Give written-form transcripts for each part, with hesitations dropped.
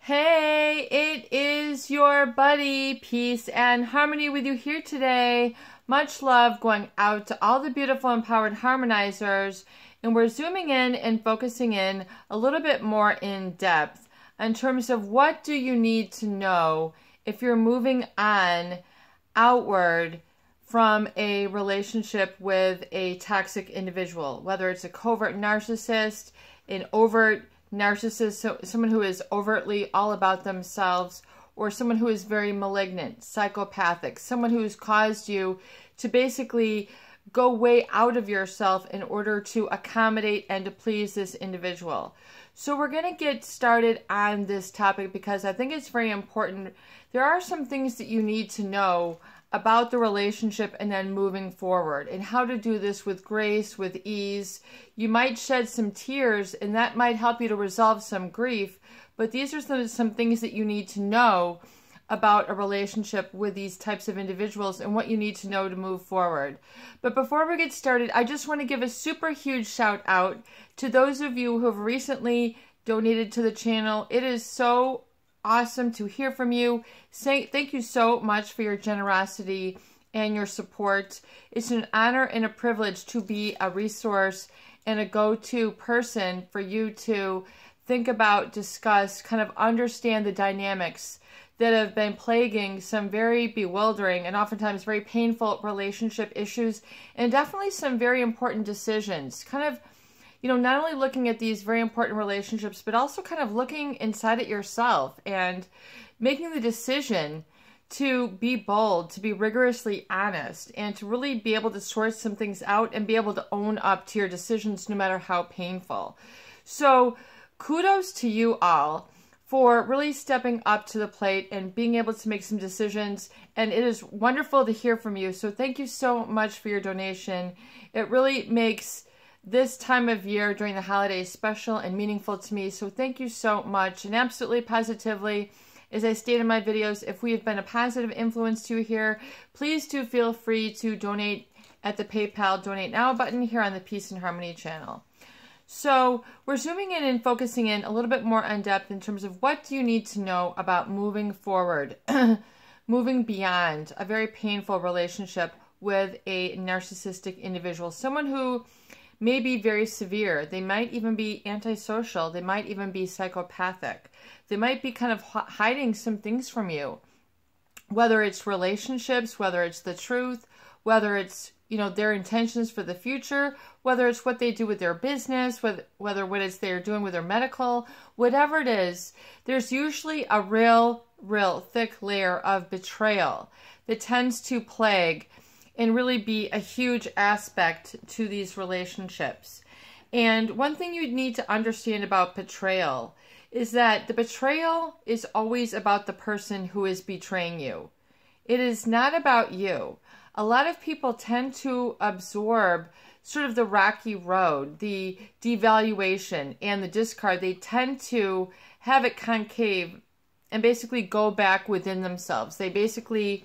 Hey, it is your buddy, Peace and Harmony with you here today. Much love going out to all the beautiful empowered harmonizers. And we're zooming in and focusing in a little bit more in depth in terms of what do you need to know if you're moving on outward from a relationship with a toxic individual, whether it's a covert narcissist, an overt narcissist, so someone who is overtly all about themselves, or someone who is very malignant, psychopathic, someone who has caused you to basically go way out of yourself in order to accommodate and to please this individual. So we're going to get started on this topic because I think it's very important. There are some things that you need to know about the relationship and then moving forward, and how to do this with grace, with ease. You might shed some tears, and that might help you to resolve some grief, but these are some things that you need to know about a relationship with these types of individuals and what you need to know to move forward. But before we get started, I just want to give a super huge shout out to those of you who have recently donated to the channel. It is so awesome to hear from you. Thank you so much for your generosity and your support. It's an honor and a privilege to be a resource and a go-to person for you to think about, discuss, kind of understand the dynamics that have been plaguing some very bewildering and oftentimes very painful relationship issues, and definitely some very important decisions. Kind of, you know, not only looking at these very important relationships, but also kind of looking inside at yourself and making the decision to be bold, to be rigorously honest, and to really be able to sort some things out and be able to own up to your decisions no matter how painful. So kudos to you all for really stepping up to the plate and being able to make some decisions. And it is wonderful to hear from you. So thank you so much for your donation. It really makes this time of year during the holidays special and meaningful to me. So thank you so much. And absolutely positively, as I state in my videos, if we have been a positive influence to you here, please do feel free to donate at the PayPal Donate Now button here on the Peace and Harmony channel. So we're zooming in and focusing in a little bit more in depth in terms of what do you need to know about moving forward, moving beyond a very painful relationship with a narcissistic individual, someone who may be very severe. They might even be antisocial. They might even be psychopathic. They might be kind of hiding some things from you, whether it's relationships, whether it's the truth, whether it's, you know, their intentions for the future, whether it's what they do with their business, whether what it's they're doing with their medical, whatever it is, there's usually a real thick layer of betrayal that tends to plague and really be a huge aspect to these relationships. And one thing you need to understand about betrayal is that the betrayal is always about the person who is betraying you. It is not about you. A lot of people tend to absorb sort of the rocky road, the devaluation and the discard. They tend to have it concave and basically go back within themselves. They basically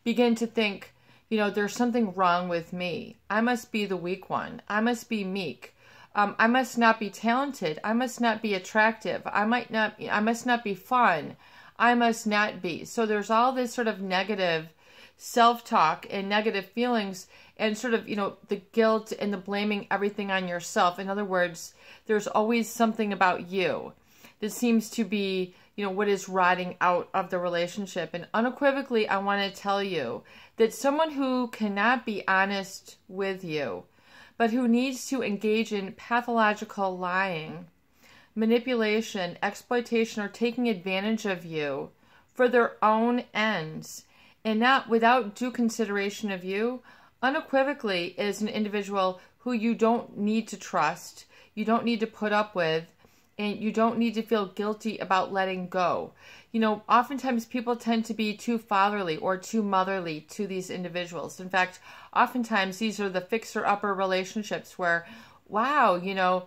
begin to think, you know, there's something wrong with me. I must be the weak one. I must be meek. I must not be talented. I must not be attractive. I must not be fun. I must not be. So there's all this sort of negative self-talk and negative feelings and sort of, you know, the guilt and the blaming everything on yourself. In other words, there's always something about you that seems to be, you know, what is rotting out of the relationship. And unequivocally, I want to tell you that someone who cannot be honest with you, but who needs to engage in pathological lying, manipulation, exploitation, or taking advantage of you for their own ends, and not without due consideration of you, unequivocally is an individual who you don't need to trust, you don't need to put up with, and you don't need to feel guilty about letting go. You know, oftentimes people tend to be too fatherly or too motherly to these individuals. In fact, oftentimes these are the fixer-upper relationships where, wow, you know,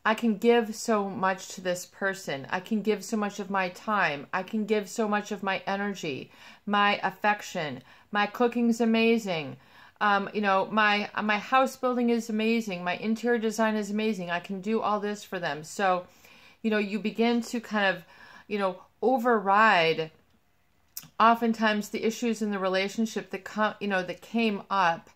I can give so much to this person. I can give so much of my time. I can give so much of my energy, my affection. My cooking's amazing. You know, my house building is amazing. My interior design is amazing. I can do all this for them. So, you know, you begin to kind of, override oftentimes the issues in the relationship that came up,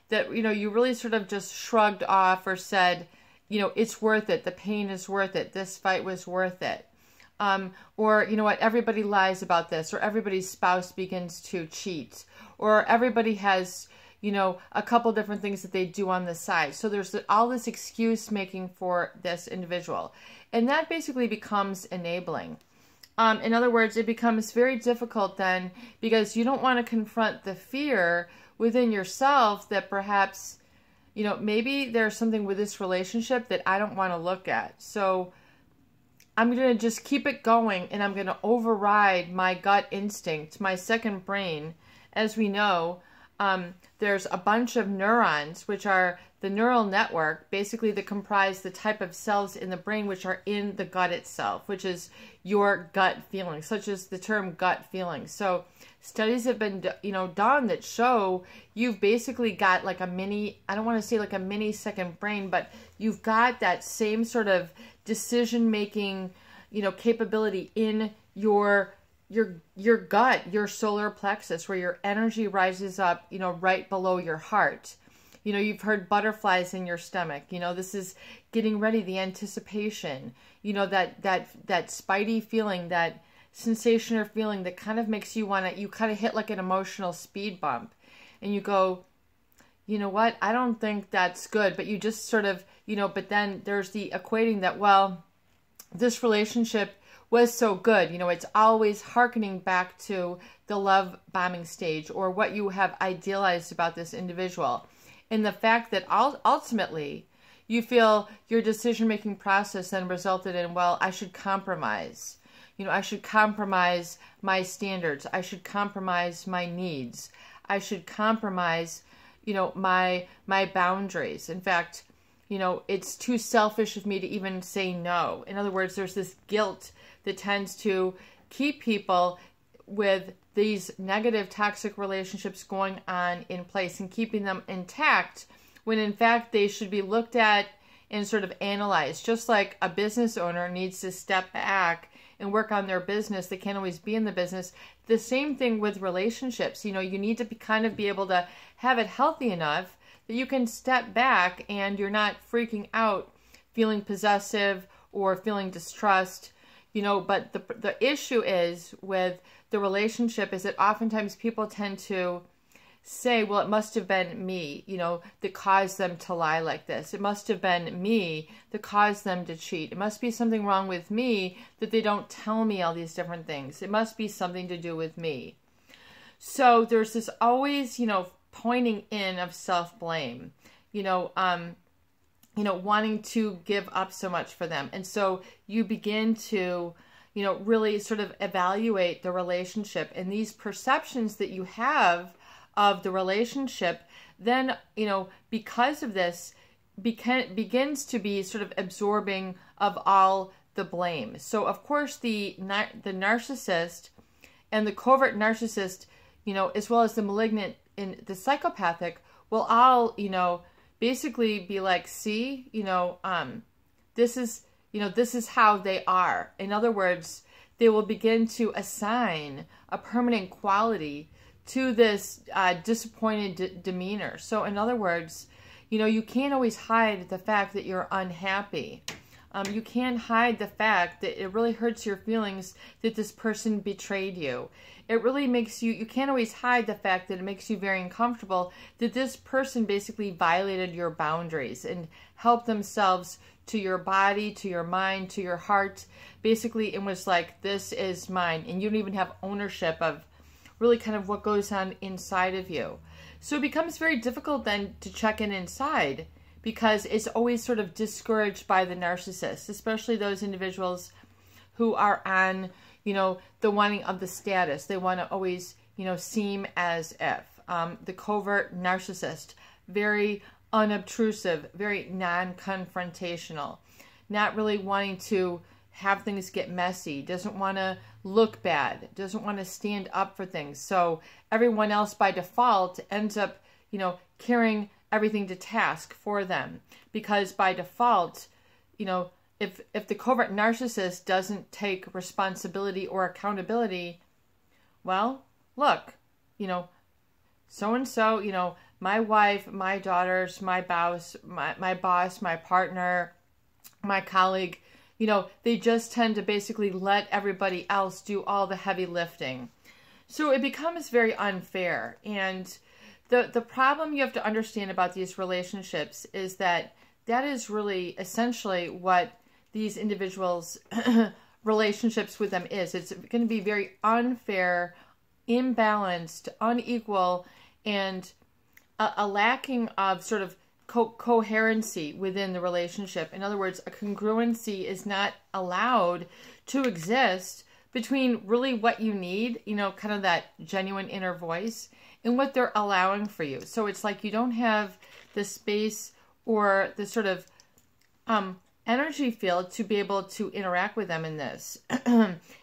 that, you really sort of just shrugged off or said, it's worth it. The pain is worth it. This fight was worth it. Or, what, everybody lies about this, or everybody's spouse begins to cheat, or everybody has, a couple different things that they do on the side. So there's all this excuse making for this individual. And that basically becomes enabling. In other words, it becomes very difficult then, because you don't want to confront the fear within yourself that perhaps, maybe there's something with this relationship that I don't want to look at. So I'm going to just keep it going, and I'm going to override my gut instinct, my second brain. As we know, there's a bunch of neurons, which are the neural network, basically that comprise the type of cells in the brain which are in the gut itself, which is your gut feeling, such as the term gut feeling. So studies have been, done that show you've basically got like a mini, I don't want to say like a mini second brain, but you've got that same sort of decision-making, capability in your gut, your solar plexus, where your energy rises up, right below your heart. You've heard butterflies in your stomach. This is getting ready, the anticipation, that spidey feeling, that sensation or feeling that kind of makes you want to, you kind of hit like an emotional speed bump, and you go, you know what, I don't think that's good, but you just sort of, but then there's the equating that, well, this relationship was so good, it's always hearkening back to the love bombing stage, or what you have idealized about this individual. And the fact that ultimately you feel your decision-making process then resulted in, well, I should compromise. I should compromise my standards. I should compromise my needs. I should compromise, my boundaries. In fact, it's too selfish of me to even say no. In other words, there's this guilt that tends to keep people with these negative toxic relationships going on in place and keeping them intact, when in fact they should be looked at and sort of analyzed. Just like a business owner needs to step back and work on their business, they can't always be in the business. The same thing with relationships. You need to kind of be able to have it healthy enough that you can step back and you're not freaking out, feeling possessive or feeling distrust. But the issue is with the relationship is that oftentimes people tend to say, well, it must have been me, that caused them to lie like this. It must have been me that caused them to cheat. It must be something wrong with me that they don't tell me all these different things. It must be something to do with me. So there's this always, pointing in of self-blame, wanting to give up so much for them. And so you begin to, really sort of evaluate the relationship, and these perceptions that you have of the relationship, then, because of this, begins to be sort of absorbing of all the blame. So of course the narcissist and the covert narcissist, as well as the malignant and the psychopathic, will all, basically be like, see, this is how they are. In other words, they will begin to assign a permanent quality to this disappointed demeanor. So in other words, you can't always hide the fact that you're unhappy. You can't hide the fact that it really hurts your feelings that this person betrayed you. It really makes you can't always hide the fact that it makes you very uncomfortable that this person basically violated your boundaries and helped themselves to your body, to your mind, to your heart. Basically, it was like, this is mine. And you don't even have ownership of really kind of what goes on inside of you. So it becomes very difficult then to check in inside, because it's always sort of discouraged by the narcissist, especially those individuals who are on, the wanting of the status. They want to always, seem as if. The covert narcissist, very unobtrusive, very non-confrontational, not really wanting to have things get messy, doesn't want to look bad, doesn't want to stand up for things. So everyone else by default ends up, carrying everything to task for them, because by default, if the covert narcissist doesn't take responsibility or accountability, well, look, so-and-so, my wife, my daughters, my boss, my partner, my colleague, they just tend to basically let everybody else do all the heavy lifting. So it becomes very unfair. And the problem you have to understand about these relationships is that is really essentially what these individuals' relationships with them is. It's going to be very unfair, imbalanced, unequal, and a lacking of sort of coherency within the relationship. In other words, a congruency is not allowed to exist between really what you need, kind of that genuine inner voice, and what they're allowing for you. So it's like you don't have the space or the sort of energy field to be able to interact with them in this.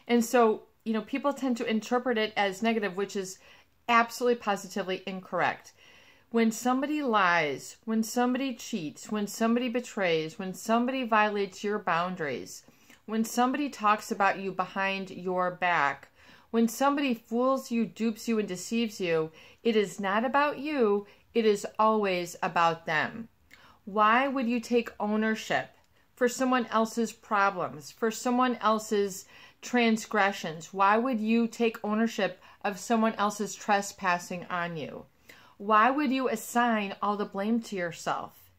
And so, people tend to interpret it as negative, which is absolutely positively incorrect. When somebody lies, when somebody cheats, when somebody betrays, when somebody violates your boundaries, when somebody talks about you behind your back, when somebody fools you, dupes you, and deceives you, it is not about you. It is always about them. Why would you take ownership for someone else's problems, for someone else's transgressions? Why would you take ownership of someone else's trespassing on you? Why would you assign all the blame to yourself?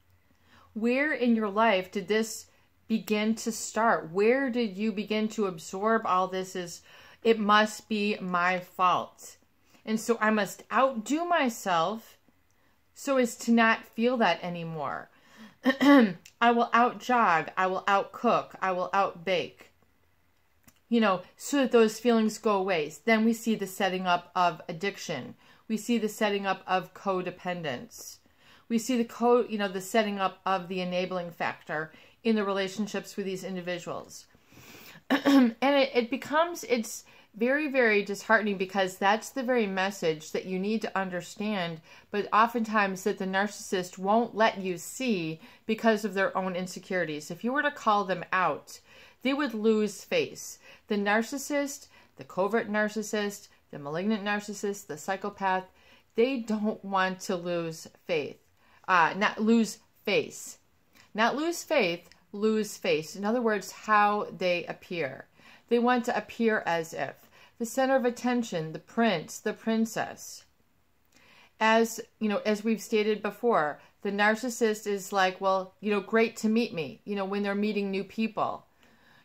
Where in your life did this begin to start? Where did you begin to absorb all this as it must be my fault? And so I must outdo myself so as to not feel that anymore. I will out-jog, I will out-cook, I will out-bake, so that those feelings go away. Then we see the setting up of addiction. We see the setting up of codependence. We see the setting up of the enabling factor in the relationships with these individuals. And it's very, very disheartening, because that's the very message that you need to understand, but oftentimes that the narcissist won't let you see because of their own insecurities. If you were to call them out, they would lose face. The narcissist, the covert narcissist, the malignant narcissist, the psychopath, they don't want to lose faith. Not lose face. Not lose faith, lose face. In other words, how they appear. They want to appear as if the center of attention, the prince, the princess. As we've stated before, the narcissist is like, well, great to meet me, when they're meeting new people.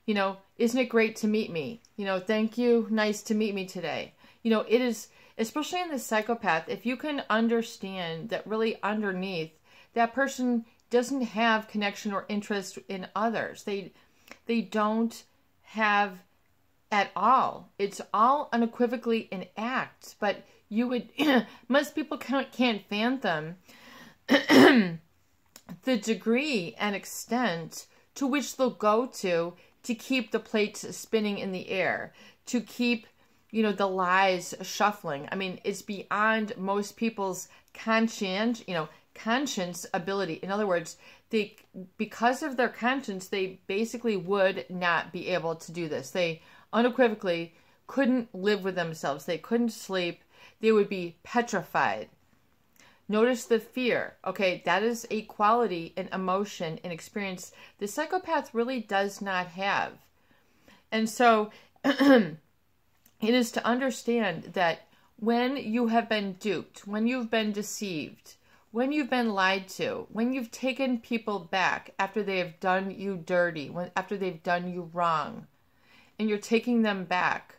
Isn't it great to meet me? Thank you, nice to meet me today. It is, especially in the psychopath, if you can understand that really underneath, that person doesn't have connection or interest in others. They don't have at all. It's all unequivocally an act, but you would, most people can't fathom the degree and extent to which they'll go to keep the plates spinning in the air, to keep, the lies shuffling. I mean, it's beyond most people's conscience ability. In other words, because of their conscience, they basically would not be able to do this. They unequivocally couldn't live with themselves. They couldn't sleep. They would be petrified. Notice the fear. Okay, that is a quality, an emotion, an experience the psychopath really does not have. And so it is to understand that when you have been duped, when you've been deceived, when you've been lied to, when you've taken people back after they have done you dirty, after they've done you wrong, and you're taking them back,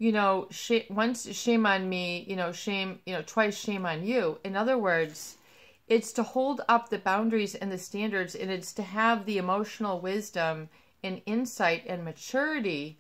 once shame on me, shame, twice shame on you. In other words, it's to hold up the boundaries and the standards, and it's to have the emotional wisdom and insight and maturity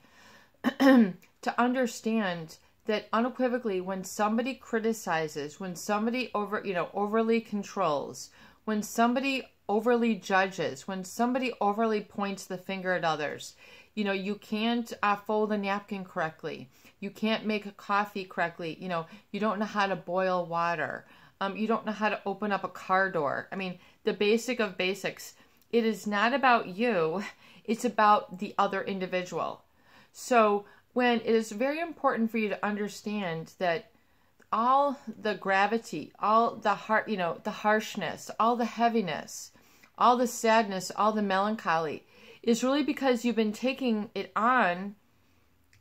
to understand that unequivocally, when somebody criticizes, when somebody overly controls, when somebody overly judges, when somebody overly points the finger at others, you can't fold a napkin correctly. You can't make a coffee correctly. You don't know how to boil water. You don't know how to open up a car door. I mean, the basic of basics. It is not about you. It's about the other individual. So when it is very important for you to understand that all the gravity, all the heart, the harshness, all the heaviness, all the sadness, all the melancholy is really because you've been taking it on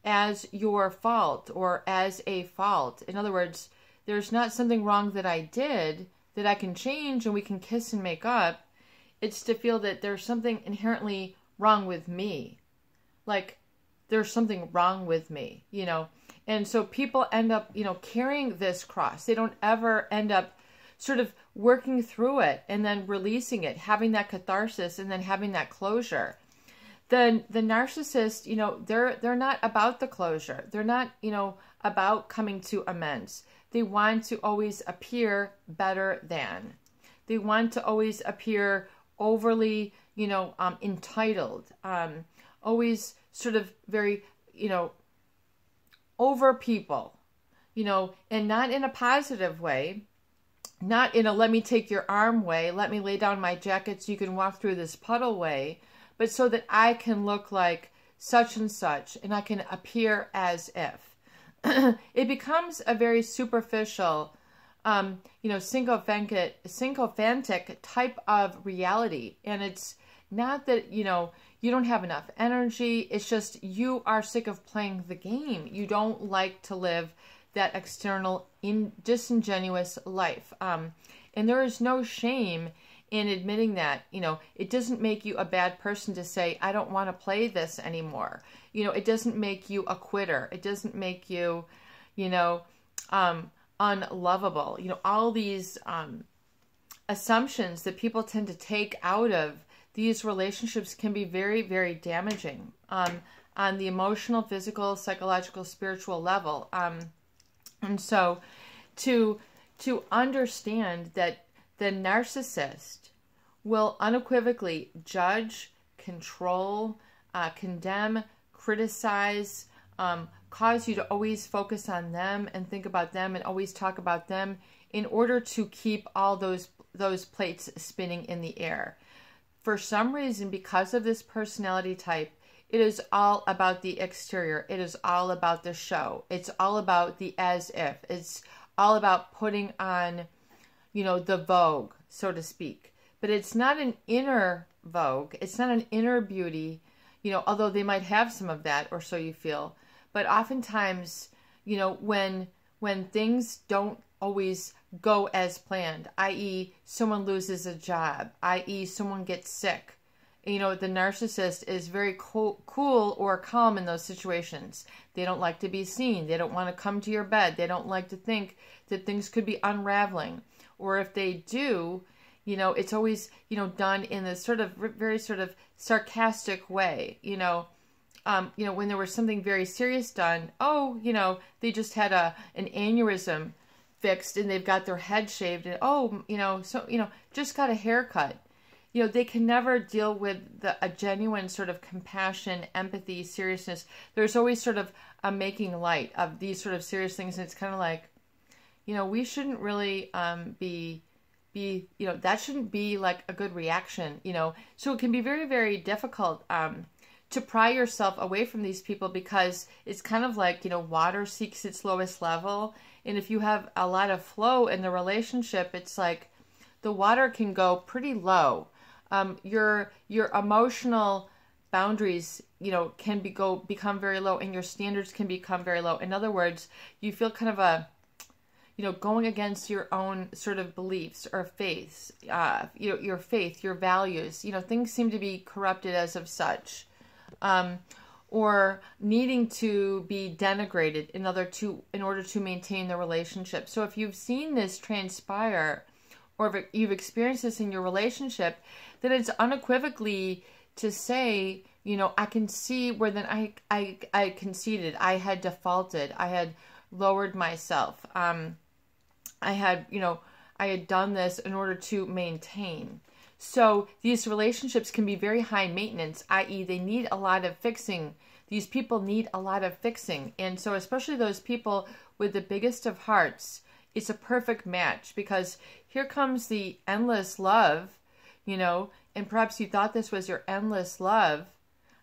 as your fault or as a fault. In other words, there's not something wrong that I did that I can change and we can kiss and make up. It's to feel that there's something inherently wrong with me. Like there's something wrong with me, And so people end up, carrying this cross. They don't ever end up sort of working through it and then releasing it, having that catharsis and then having that closure. The narcissist, they're not about the closure. They're not, about coming to amends. They want to always appear better than. They want to always appear overly, entitled, always sort of very, over people, and not in a positive way, not in a let me take your arm way, let me lay down my jacket so you can walk through this puddle way, but so that I can look like such and such and I can appear as if. It becomes a very superficial, sycophantic type of reality. And it's not that, you don't have enough energy. It's just you are sick of playing the game. You don't like to live that external, disingenuous life. And there is no shame in admitting that. It doesn't make you a bad person to say, I don't want to play this anymore. It doesn't make you a quitter. It doesn't make you, unlovable. All these assumptions that people tend to take out of these relationships can be very, very damaging on the emotional, physical, psychological, spiritual level. And so to understand that the narcissist will unequivocally judge, control, condemn, criticize, cause you to always focus on them and think about them and always talk about them in order to keep all those plates spinning in the air. For some reason, because of this personality type, it is all about the exterior. It is all about the show. It's all about the as if. It's all about putting on, the Vogue, so to speak. But it's not an inner Vogue. It's not an inner beauty, although they might have some of that, or so you feel. But oftentimes, when things don't always go as planned, i.e. someone loses a job, i.e. someone gets sick, the narcissist is very cool or calm in those situations. They don't like to be seen. They don't want to come to your bed. They don't like to think that things could be unraveling. Or if they do, it's always, done in this sort of very sort of sarcastic way, when there was something very serious done, they just had an aneurysm fixed and they've got their head shaved and, just got a haircut. They can never deal with a genuine sort of compassion, empathy, seriousness. There's always sort of a making light of these sort of serious things. And it's kind of like, we shouldn't really be, that shouldn't be like a good reaction, So it can be very, very difficult to pry yourself away from these people because it's kind of like, water seeks its lowest level. And if you have a lot of flow in the relationship, it's like the water can go pretty low. Your emotional boundaries, can become very low and your standards can become very low. In other words, you feel kind of going against your own sort of beliefs or faiths, your faith, your values, things seem to be corrupted as of such, or needing to be denigrated in order to maintain the relationship. So if you've seen this transpire, or if you've experienced this in your relationship, then it's unequivocally to say, I can see where then I conceded, I had defaulted, I had lowered myself. I had done this in order to maintain. So these relationships can be very high maintenance, i.e. they need a lot of fixing. These people need a lot of fixing. And so especially those people with the biggest of hearts, it's a perfect match because here comes the endless love, and perhaps you thought this was your endless love,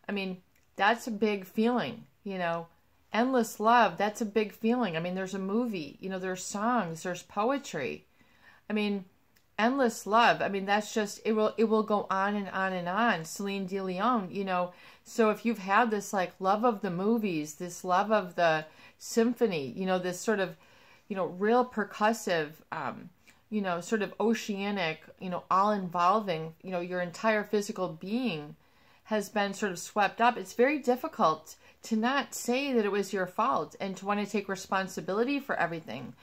I mean, that's a big feeling, you know. Endless love, that's a big feeling. I mean, there's a movie, you know, there's songs, there's poetry. I mean, endless love. I mean, that's just, it will go on and on and on. Celine Dion, you know. So if you've had this like love of the movies, this love of the symphony, you know, this sort of, you know, real percussive, you know, sort of oceanic, you know, all involving, you know, your entire physical being has been sort of swept up. It's very difficult to not say that it was your fault and to want to take responsibility for everything.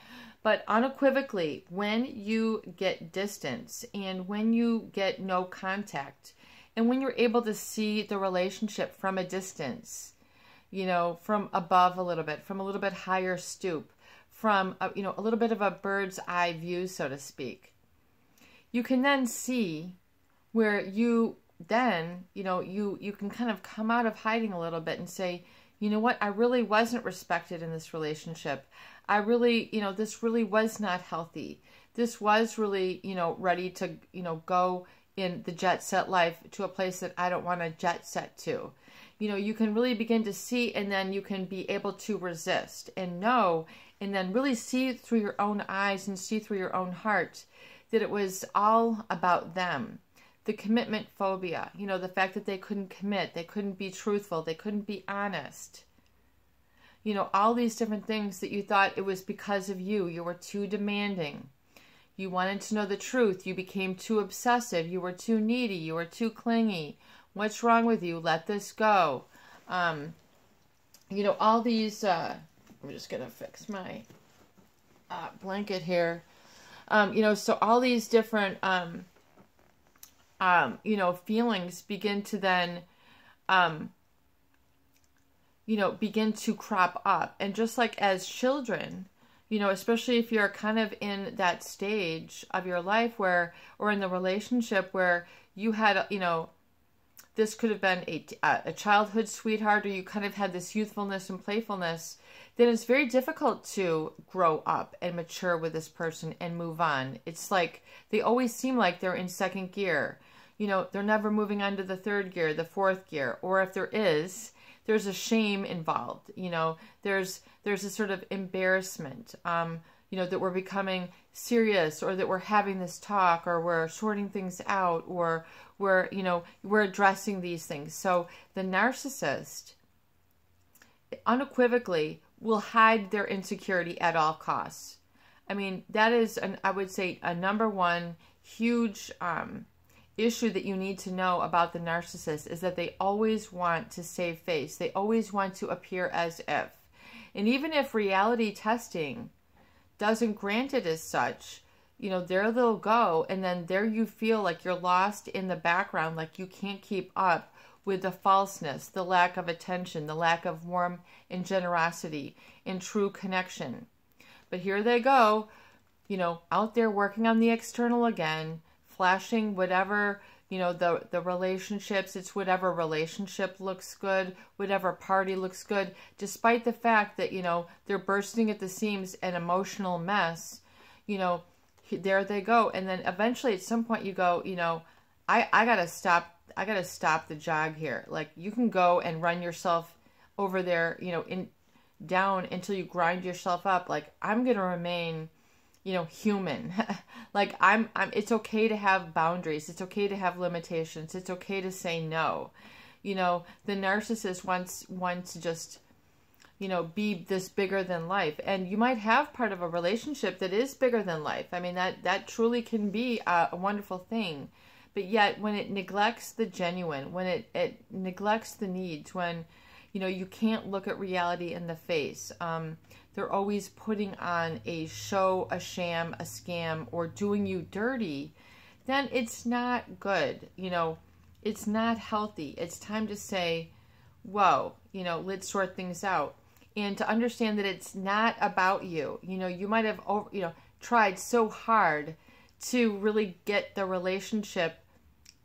But unequivocally, when you get distance and when you get no contact and when you're able to see the relationship from a distance, you know, from above a little bit, from a little bit higher stoop, from, you know, a little bit of a bird's eye view, so to speak, you can then see where you then, you know, you can kind of come out of hiding a little bit and say, you know what, I really wasn't respected in this relationship. I really, you know, this really was not healthy. This was really, you know, ready to, you know, go in the jet set life to a place that I don't want to jet set to. You know, you can really begin to see, and then you can be able to resist and know, and then really see through your own eyes and see through your own heart that it was all about them. The commitment phobia, you know, the fact that they couldn't commit, they couldn't be truthful, they couldn't be honest. You know, all these different things that you thought it was because of you. You were too demanding. You wanted to know the truth. You became too obsessive. You were too needy. You were too clingy. What's wrong with you? Let this go. You know, all these, I'm just going to fix my blanket here. You know, so all these different, you know, feelings begin to then, you know, begin to crop up. And just like as children, you know, especially if you're kind of in that stage of your life where, or in the relationship where you had, you know, this could have been a childhood sweetheart, or you kind of had this youthfulness and playfulness, then it's very difficult to grow up and mature with this person and move on. It's like they always seem like they're in second gear. You know, they're never moving on to the third gear, the fourth gear, or if there is, there's a shame involved. You know, there's a sort of embarrassment, you know, that we're becoming serious, or that we're having this talk, or we're sorting things out, or we're, you know, we're addressing these things. So the narcissist unequivocally will hide their insecurity at all costs. I mean, that is, I would say, a number one huge issue that you need to know about the narcissist is that they always want to save face. They always want to appear as if. And even if reality testing doesn't grant it as such, you know, there they'll go, and then there you feel like you're lost in the background, like you can't keep up with the falseness, the lack of attention, the lack of warmth and generosity and true connection. But here they go, you know, out there working on the external again, flashing whatever, you know, the relationships, it's whatever relationship looks good, whatever party looks good, despite the fact that, you know, they're bursting at the seams, an emotional mess, you know, there they go. And then eventually at some point you go, you know, I gotta stop the jog here. Like, you can go and run yourself over there, you know, down until you grind yourself up. Like, I'm gonna remain, you know, human. Like, it's okay to have boundaries. It's okay to have limitations. It's okay to say no. You know, the narcissist wants to just, you know, be this bigger than life. And you might have part of a relationship that is bigger than life. I mean, that truly can be a wonderful thing. But yet, when it neglects the genuine, when it neglects the needs, when, you know, you can't look at reality in the face, they're always putting on a show, a sham, a scam, or doing you dirty, then it's not good. You know, it's not healthy. It's time to say, whoa, you know, let's sort things out. And to understand that it's not about you. You know, you might have, you know, tried so hard to really get the relationship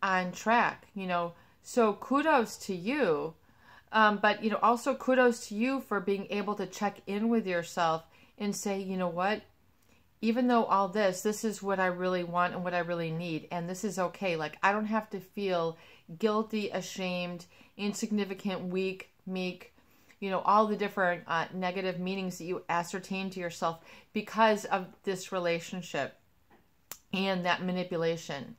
on track, you know, so kudos to you. But, you know, also kudos to you for being able to check in with yourself and say, you know what, even though all this is what I really want and what I really need, and this is okay. Like, I don't have to feel guilty, ashamed, insignificant, weak, meek, you know, all the different negative meanings that you ascertain to yourself because of this relationship and that manipulation.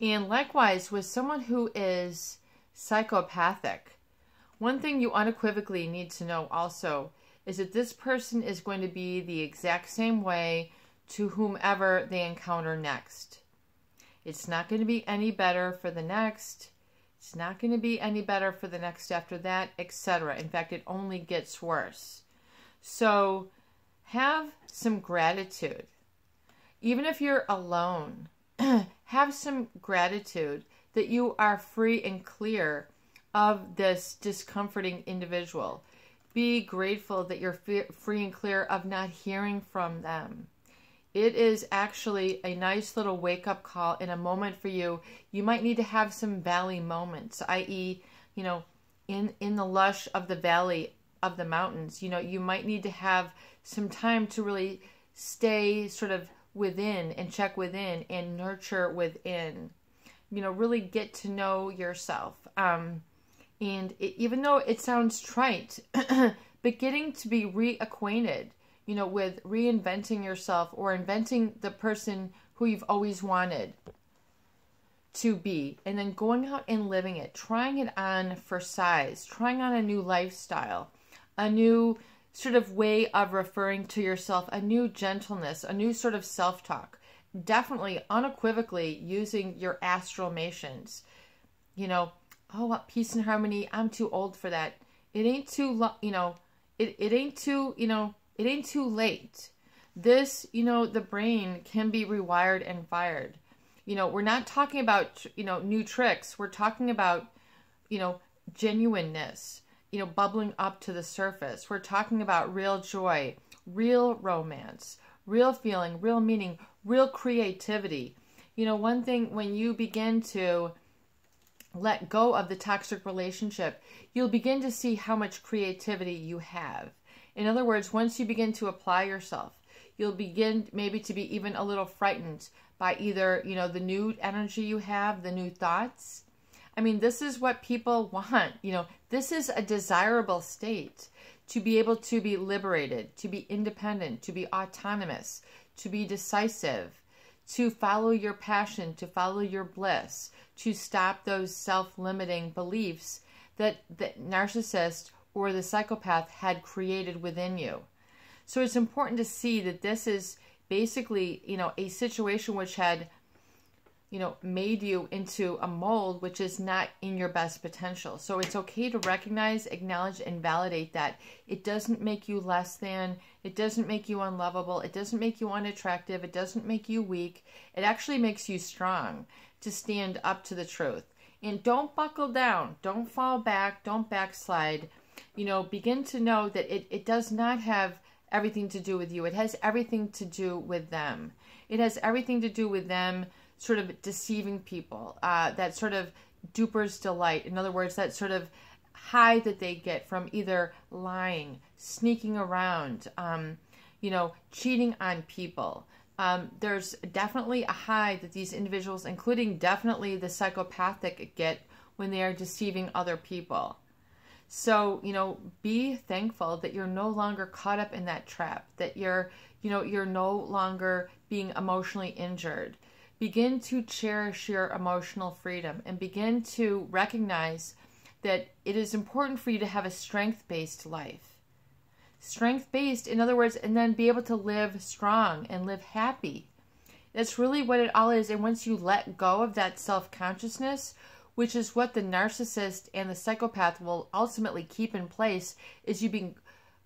And likewise, with someone who is psychopathic, one thing you unequivocally need to know also is that this person is going to be the exact same way to whomever they encounter next. It's not going to be any better for the next. It's not going to be any better for the next after that, etc. In fact, it only gets worse. So have some gratitude. Even if you're alone, have some gratitude that you are free and clear of this discomforting individual. Be grateful that you're free and clear of not hearing from them. It is actually a nice little wake-up call in a moment for you. You might need to have some valley moments, i.e., you know, in the lush of the valley of the mountains. You know, you might need to have some time to really stay sort of within and check within and nurture within. You know, really get to know yourself. Even though it sounds trite, but getting to be reacquainted, you know, with reinventing yourself or inventing the person who you've always wanted to be, and then going out and living it, trying it on for size, trying on a new lifestyle, a new sort of way of referring to yourself, a new gentleness, a new sort of self-talk. Definitely, unequivocally using your astralmations. You know, oh, peace and harmony, I'm too old for that. It ain't too, you know, it ain't too, you know, it ain't too late. This, you know, the brain can be rewired and fired. You know, we're not talking about, you know, new tricks. We're talking about, you know, genuineness, you know, bubbling up to the surface. We're talking about real joy, real romance, real feeling, real meaning, real creativity. You know, one thing, when you begin to let go of the toxic relationship, you'll begin to see how much creativity you have. In other words, once you begin to apply yourself, you'll begin maybe to be even a little frightened by either, you know, the new energy you have, the new thoughts. I mean, this is what people want. You know, this is a desirable state, to be able to be liberated, to be independent, to be autonomous, to be decisive, to follow your passion, to follow your bliss, to stop those self-limiting beliefs that the narcissist or the psychopath had created within you. So it's important to see that this is basically, you know, a situation which had, you know, made you into a mold which is not in your best potential. So it's okay to recognize, acknowledge, and validate that. It doesn't make you less than. It doesn't make you unlovable. It doesn't make you unattractive. It doesn't make you weak. It actually makes you strong to stand up to the truth. And don't buckle down. Don't fall back. Don't backslide. You know, begin to know that it does not have everything to do with you. It has everything to do with them. It has everything to do with them sort of deceiving people, that sort of duper's delight. In other words, that sort of high that they get from either lying, sneaking around, you know, cheating on people. There's definitely a high that these individuals, including definitely the psychopathic, get when they are deceiving other people. So, you know, be thankful that you're no longer caught up in that trap, that you're, you know, you're no longer being emotionally injured. Begin to cherish your emotional freedom and begin to recognize that it is important for you to have a strength-based life. Strength-based, in other words, and then be able to live strong and live happy. That's really what it all is. And once you let go of that self-consciousness, which is what the narcissist and the psychopath will ultimately keep in place, is you being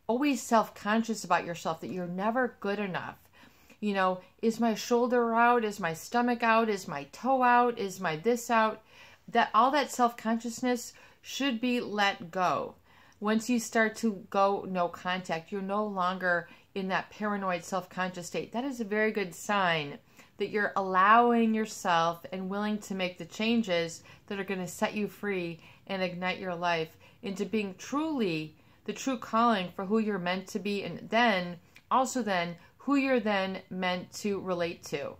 always self-conscious about yourself, that you're never good enough. You know, is my shoulder out? Is my stomach out? Is my toe out? Is my this out? That all that self-consciousness should be let go. Once you start to go no contact, you're no longer in that paranoid self-conscious state. That is a very good sign that you're allowing yourself and willing to make the changes that are going to set you free and ignite your life into being truly the true calling for who you're meant to be, and then also then who you're then meant to relate to.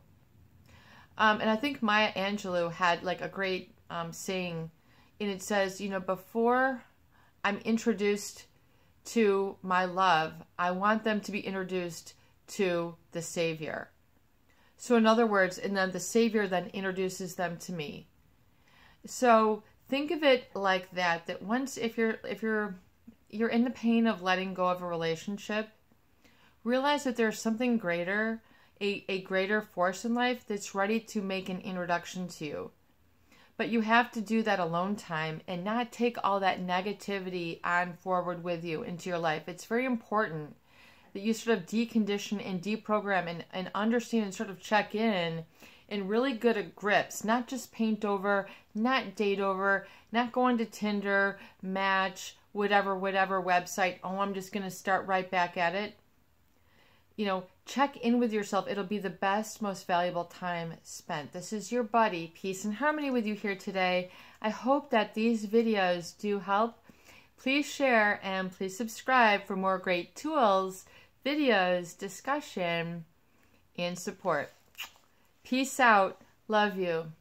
And I think Maya Angelou had like a great saying, And it says, you know, before I'm introduced to my love, I want them to be introduced to the Savior. So in other words, and then the Savior then introduces them to me. So think of it like that, that once, if you're in the pain of letting go of a relationship, realize that there's something greater, a greater force in life that's ready to make an introduction to you. But you have to do that alone time and not take all that negativity on forward with you into your life. It's very important that you sort of decondition and deprogram and understand and sort of check in and really good at grips, not just paint over, not date over, not go into Tinder, Match, whatever website. Oh, I'm just going to start right back at it. You know, check in with yourself. It'll be the best, most valuable time spent. This is your buddy, Peace and Harmony, with you here today. I hope that these videos do help. Please share and please subscribe for more great tools, videos, discussion, and support. Peace out. Love you.